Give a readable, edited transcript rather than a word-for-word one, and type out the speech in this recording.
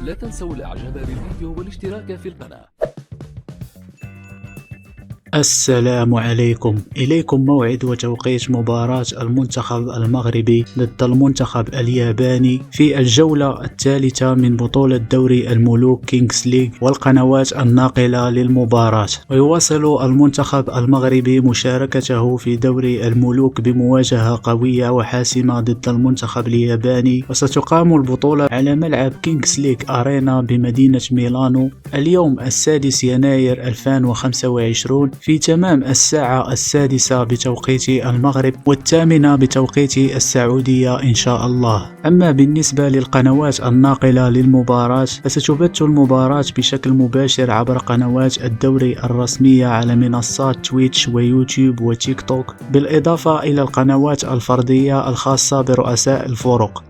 لا تنسوا الاعجاب بالفيديو والاشتراك في القناة. السلام عليكم. إليكم موعد وتوقيت مباراة المنتخب المغربي ضد المنتخب الياباني في الجولة الثالثة من بطولة دوري الملوك كينغز ليج والقنوات الناقلة للمباراة. ويواصل المنتخب المغربي مشاركته في دوري الملوك بمواجهة قوية وحاسمة ضد المنتخب الياباني، وستقام البطولة على ملعب كينغز ليج أرينا بمدينة ميلانو اليوم 6 يناير 2025 في تمام الساعة 6 بتوقيت المغرب و8 بتوقيت السعودية إن شاء الله. أما بالنسبة للقنوات الناقلة للمباراة فستبث المباراة بشكل مباشر عبر قنوات الدوري الرسمية على منصات تويتش ويوتيوب وتيك توك، بالإضافة إلى القنوات الفردية الخاصة برؤساء الفرق.